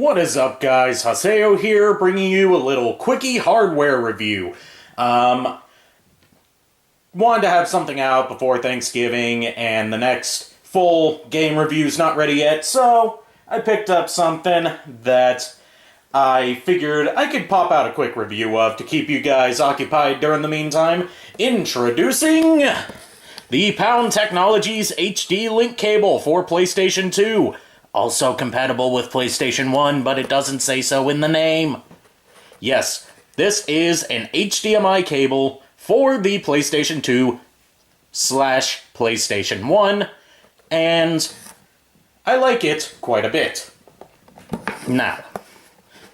What is up, guys? Haseo here, bringing you a little Quickie hardware review. Wanted to have something out before Thanksgiving, and the next full game review's not ready yet, so I picked up something that I figured I could pop out a quick review of to keep you guys occupied during the meantime. Introducing the Pound Technologies HD link cable for PlayStation 2. Also compatible with PlayStation 1, but it doesn't say so in the name. Yes, this is an HDMI cable for the PlayStation 2 / PlayStation 1, and I like it quite a bit. Now,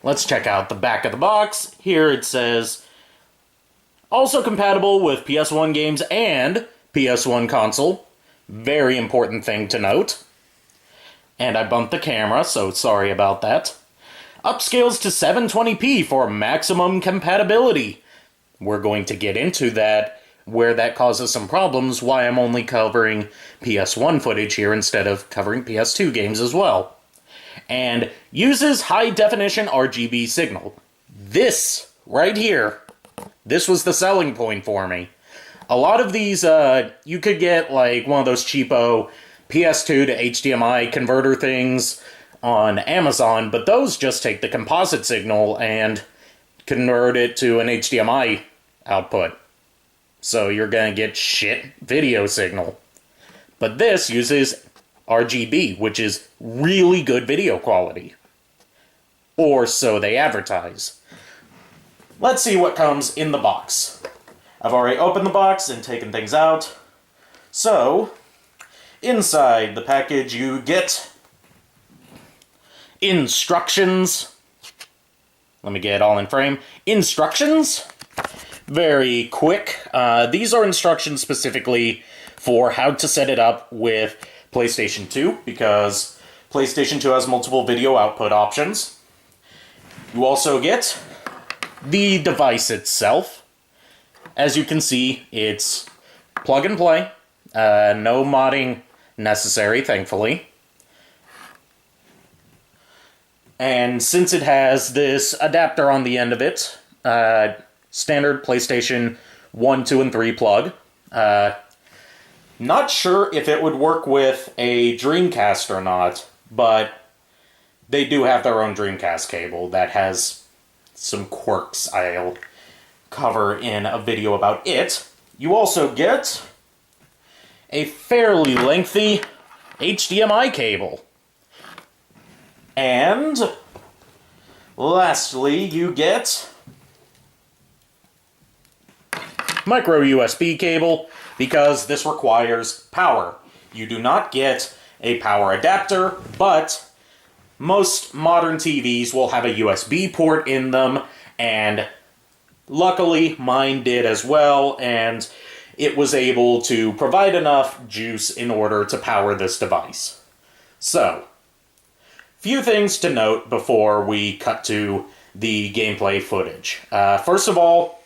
let's check out the back of the box. Here it says, also compatible with PS1 games and PS1 console. Very important thing to note. And I bumped the camera, so sorry about that. Upscales to 720p for maximum compatibility. We're going to get into that, where that causes some problems, why I'm only covering PS1 footage here instead of covering PS2 games as well. And uses high-definition RGB signal. This, right here, this was the selling point for me. A lot of these, you could get like one of those cheapo PS2 to HDMI converter things on Amazon, but those just take the composite signal and convert it to an HDMI output. So you're gonna get shit video signal. But this uses RGB, which is really good video quality. Or so they advertise. Let's see what comes in the box. I've already opened the box and taken things out. So, inside the package you get instructions. Let me get it all in frame. Instructions. Very quick. These are instructions specifically for how to set it up with PlayStation 2, because PlayStation 2 has multiple video output options. You also get the device itself. As you can see, it's plug and play. No modding necessary, thankfully. And since it has this adapter on the end of it, standard PlayStation 1, 2, and 3 plug. Not sure if it would work with a Dreamcast or not, but they do have their own Dreamcast cable that has some quirks I'll cover in a video about it. You also get a fairly lengthy HDMI cable. And lastly, you get micro USB cable, because this requires power. You do not get a power adapter, but most modern TVs will have a USB port in them, and luckily mine did as well, and it was able to provide enough juice in order to power this device. So, few things to note before we cut to the gameplay footage. First of all,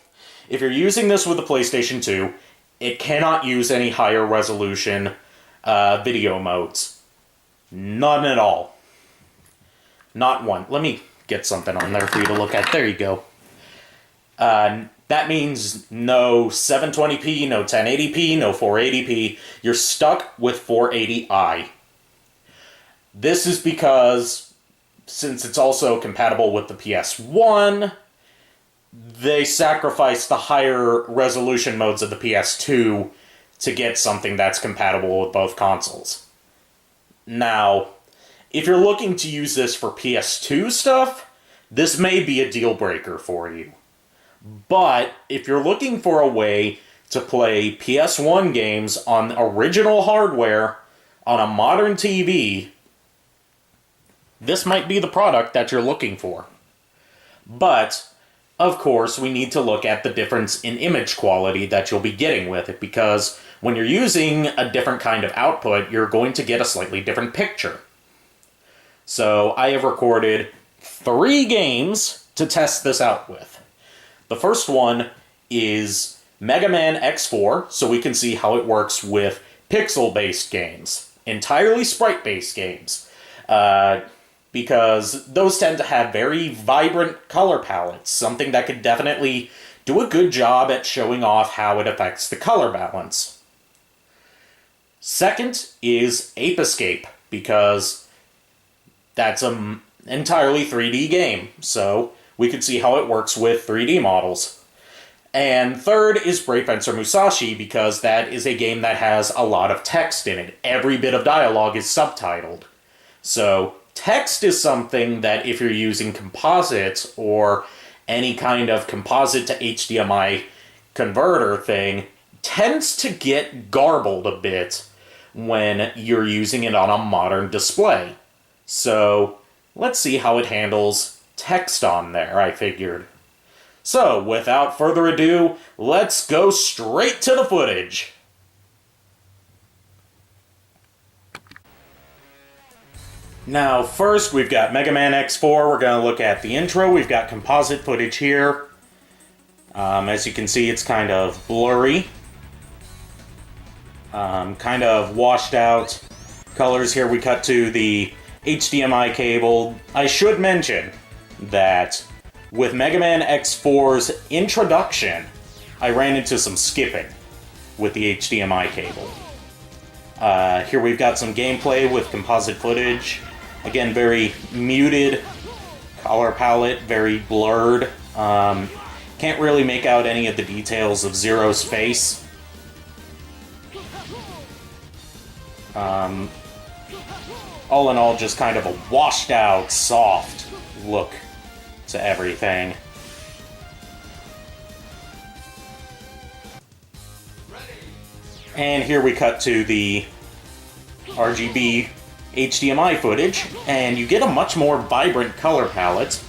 if you're using this with the PlayStation 2, it cannot use any higher resolution video modes. None at all. Not one. Let me get something on there for you to look at. There you go. That means no 720p, no 1080p, no 480p. You're stuck with 480i. This is because, since it's also compatible with the PS1, they sacrificed the higher resolution modes of the PS2 to get something that's compatible with both consoles. Now, if you're looking to use this for PS2 stuff, this may be a deal breaker for you. But if you're looking for a way to play PS1 games on original hardware on a modern TV, this might be the product that you're looking for. But, of course, we need to look at the difference in image quality that you'll be getting with it, because when you're using a different kind of output, you're going to get a slightly different picture. So, I have recorded 3 games to test this out with. The first one is Mega Man X4, so we can see how it works with pixel-based games. Entirely sprite-based games. because those tend to have very vibrant color palettes, something that could definitely do a good job at showing off how it affects the color balance. Second is Ape Escape, because that's an entirely 3D game, so we could see how it works with 3D models. And third is Brave Fencer Musashi, because that is a game that has a lot of text in it. Every bit of dialogue is subtitled. So text is something that if you're using composites or any kind of composite to HDMI converter thing, tends to get garbled a bit when you're using it on a modern display. So let's see how it handles text on there, I figured. So, without further ado, let's go straight to the footage. Now, first, we've got Mega Man X4. We're going to look at the intro. We've got composite footage here. As you can see, it's kind of blurry. Kind of washed out colors here. We cut to the HDMI cable. I should mention that with Mega Man X4's introduction, I ran into some skipping with the HDMI cable. Here we've got some gameplay with composite footage. Again, very muted color palette, very blurred. Can't really make out any of the details of Zero's face. All in all, just kind of a washed out, soft look to everything. And here we cut to the RGB HDMI footage, and you get a much more vibrant color palette.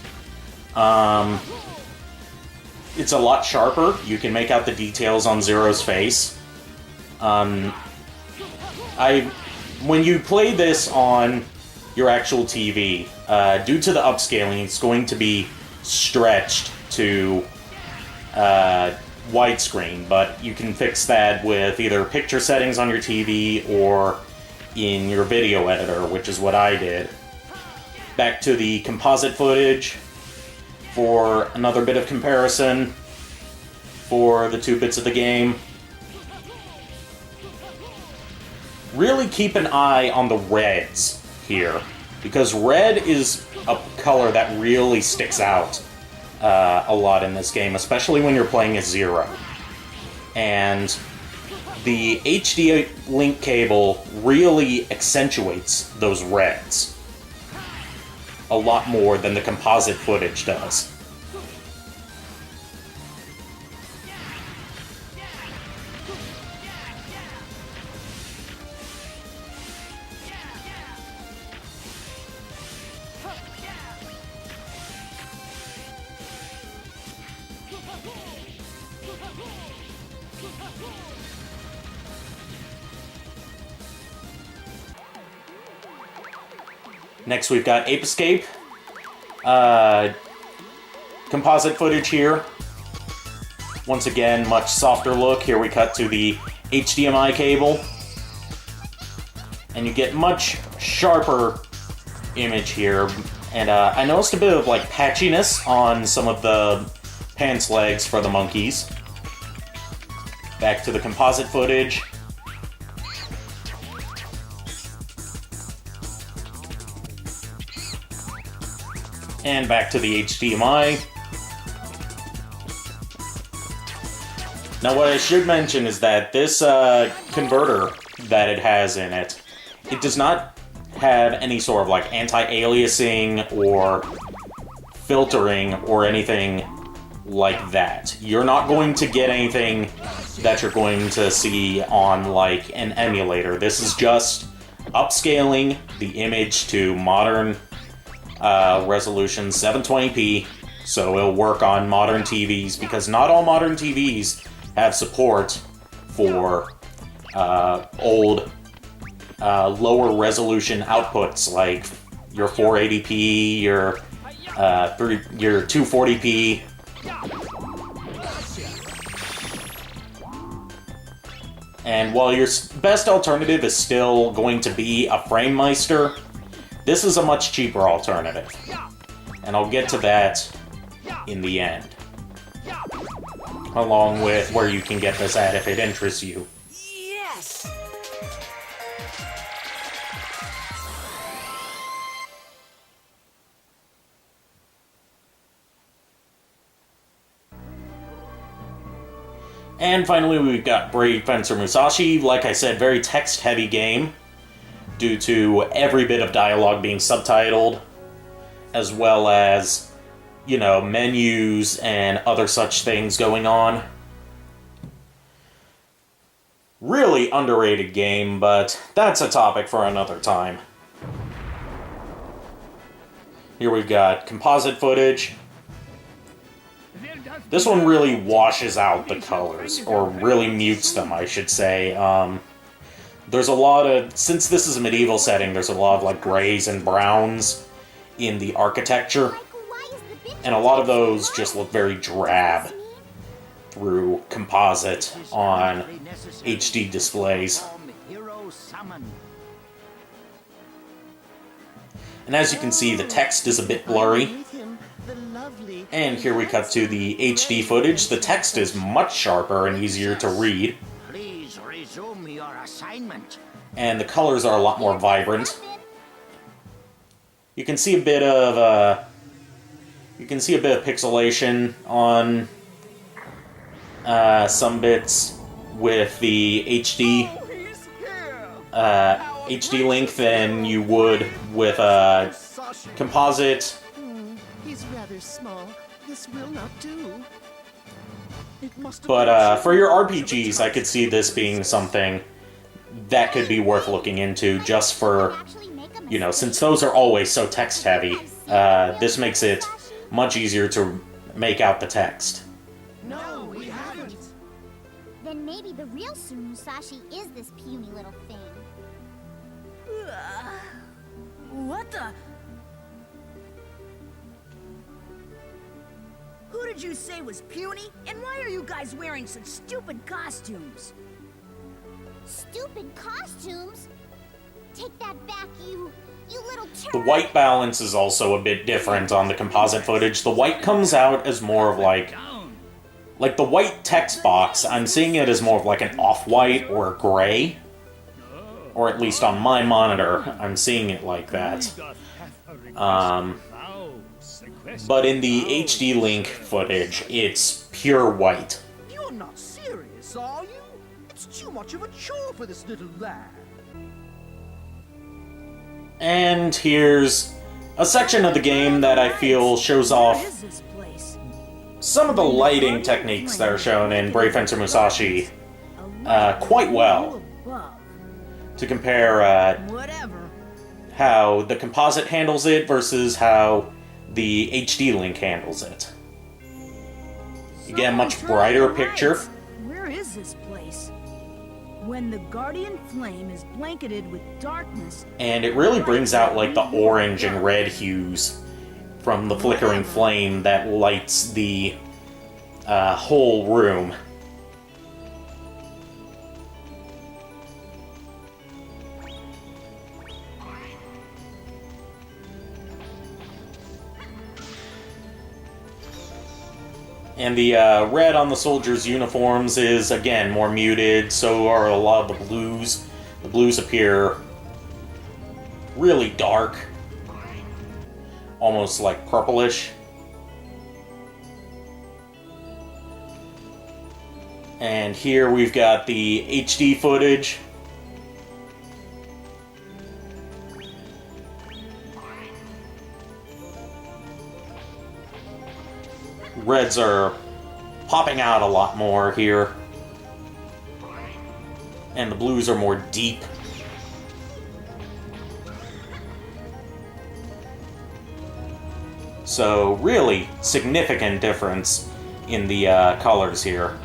It's a lot sharper. You can make out the details on Zero's face. When you play this on your actual TV, due to the upscaling, it's going to be stretched to widescreen, but you can fix that with either picture settings on your TV or in your video editor, which is what I did. Back to the composite footage for another bit of comparison for the two bits of the game. Really keep an eye on the reds here, because red is a color that really sticks out a lot in this game, especially when you're playing as Zero. And the HD link cable really accentuates those reds a lot more than the composite footage does. Next, we've got Ape Escape. Composite footage here. Once again, much softer look. Here we cut to the HDMI cable. And you get much sharper image here. And I noticed a bit of like patchiness on some of the pants legs for the monkeys. Back to the composite footage. And back to the HDMI. Now what I should mention is that this converter that it has in it, it does not have any sort of like anti-aliasing or filtering or anything like that. You're not going to get anything that you're going to see on like an emulator. This is just upscaling the image to modern resolution 720p, so it'll work on modern TVs, because not all modern TVs have support for old lower resolution outputs like your 480p, your 240p. And while your best alternative is still going to be a FrameMeister, This is a much cheaper alternative. And I'll get to that in the end. Along with where you can get this at if it interests you. Yes! And finally, we've got Brave Fencer Musashi. Like I said, very text-heavy game, due to every bit of dialogue being subtitled, as well as, you know, menus and other such things going on. Really underrated game, but that's a topic for another time. Here we've got composite footage. This one really washes out the colors, or really mutes them, I should say. There's a lot of, since this is a medieval setting, there's a lot of like grays and browns in the architecture, and a lot of those just look very drab through composite on HD displays. And as you can see, the text is a bit blurry. And here we cut to the HD footage. The text is much sharper and easier to read. Please resume your assignment. And the colors are a lot more vibrant. You can see a bit of pixelation on some bits with the HD link than you would with a composite. He's rather small. This will not do. But for your RPGs, I could see this being something that could be worth looking into, just for, you know, since those are always so text-heavy, this makes it much easier to make out the text. No, we haven't. Then maybe the real Musashi is this puny little thing. What the? Who did you say was puny? And why are you guys wearing such stupid costumes? Stupid costumes? Take that back, you little turd. The white balance is also a bit different on the composite footage. The white comes out as more of like the white text box, I'm seeing it as more of like an off-white or gray. Or at least on my monitor, I'm seeing it like that. But in the HD link footage, it's pure white. You're not serious, are you? It's too much of a chore for this little lad. And here's a section of the game that I feel shows Where off is this place? some of the lighting techniques that are shown in Brave Fencer Musashi quite well, Above. to compare Whatever. how the composite handles it versus how the HD link handles it. You get a much brighter picture. Where is this place? When the guardian flame is blanketed with darkness, And it really brings out like the orange and red hues from the flickering flame that lights the whole room. And the red on the soldiers' uniforms is, again, more muted, so are a lot of the blues. The blues appear really dark, almost like purplish. And here we've got the HD footage. Reds are popping out a lot more here. And the blues are more deep. So, really significant difference in the colors here.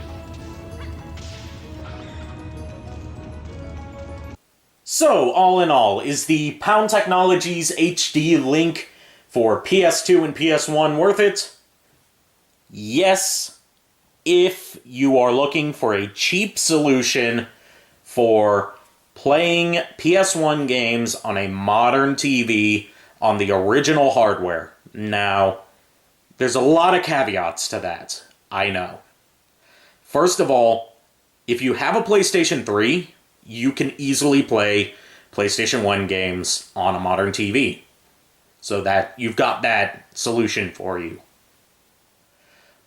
So, all in all, is the Pound Technologies HD Link for PS2 and PS1 worth it? Yes, if you are looking for a cheap solution for playing PS1 games on a modern TV on the original hardware. Now, there's a lot of caveats to that, I know. First of all, if you have a PlayStation 3, you can easily play PlayStation 1 games on a modern TV. So that you've got that solution for you.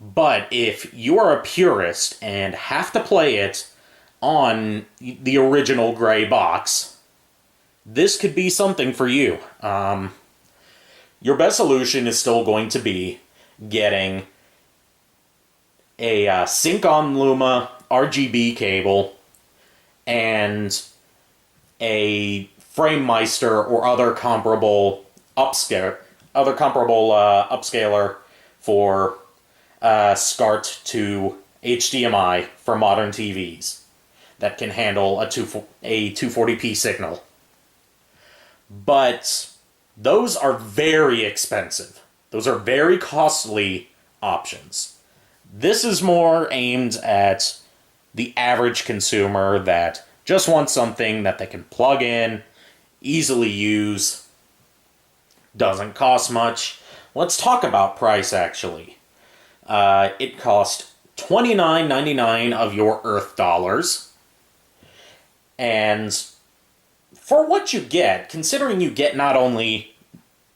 But if you are a purist and have to play it on the original gray box, this could be something for you. Your best solution is still going to be getting a Sync-On Luma RGB cable and a FrameMeister or other comparable upscaler for SCART to HDMI for modern TVs that can handle a 240p signal. But those are very expensive. Those are very costly options. This is more aimed at the average consumer that just wants something that they can plug in, easily use, doesn't cost much. Let's talk about price, actually. It cost $29.99 of your Earth dollars. And for what you get, considering you get not only,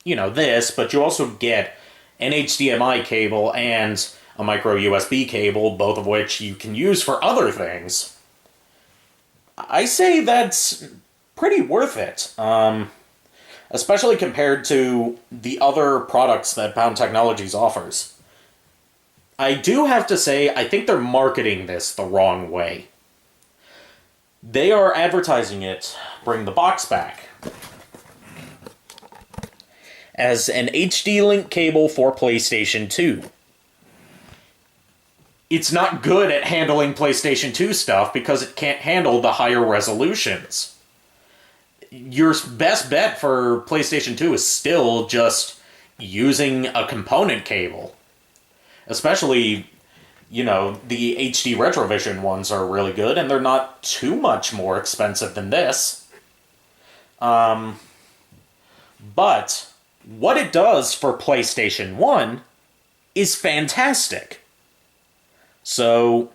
this, but you also get an HDMI cable and a micro USB cable, both of which you can use for other things, I say that's pretty worth it. Especially compared to the other products that Pound Technologies offers. I do have to say, I think they're marketing this the wrong way. They are advertising it, bring the box back, as an HD link cable for PlayStation 2. It's not good at handling PlayStation 2 stuff because it can't handle the higher resolutions. Your best bet for PlayStation 2 is still just using a component cable. Especially, the HD Retrovision ones are really good, and they're not too much more expensive than this. But what it does for PlayStation 1 is fantastic. So,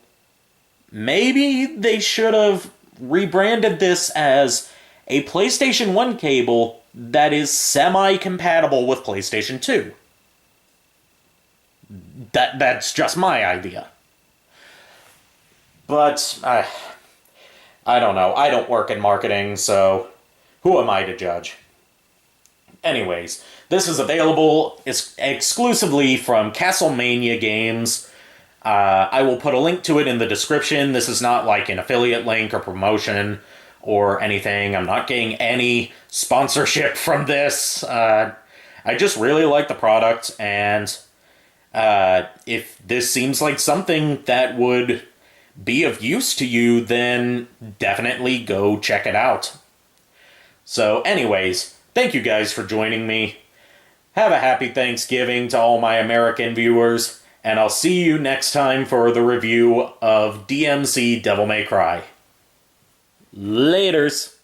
maybe they should have rebranded this as a PlayStation 1 cable that is semi-compatible with PlayStation 2. That's just my idea. But, I don't know. I don't work in marketing, so who am I to judge? Anyways, this is available exclusively from Castlemania Games. I will put a link to it in the description. This is not like an affiliate link or promotion or anything. I'm not getting any sponsorship from this. I just really like the product, and if this seems like something that would be of use to you, then definitely go check it out. So anyways, thank you guys for joining me. Have a happy Thanksgiving to all my American viewers, and I'll see you next time for the review of DMC Devil May Cry. Laters.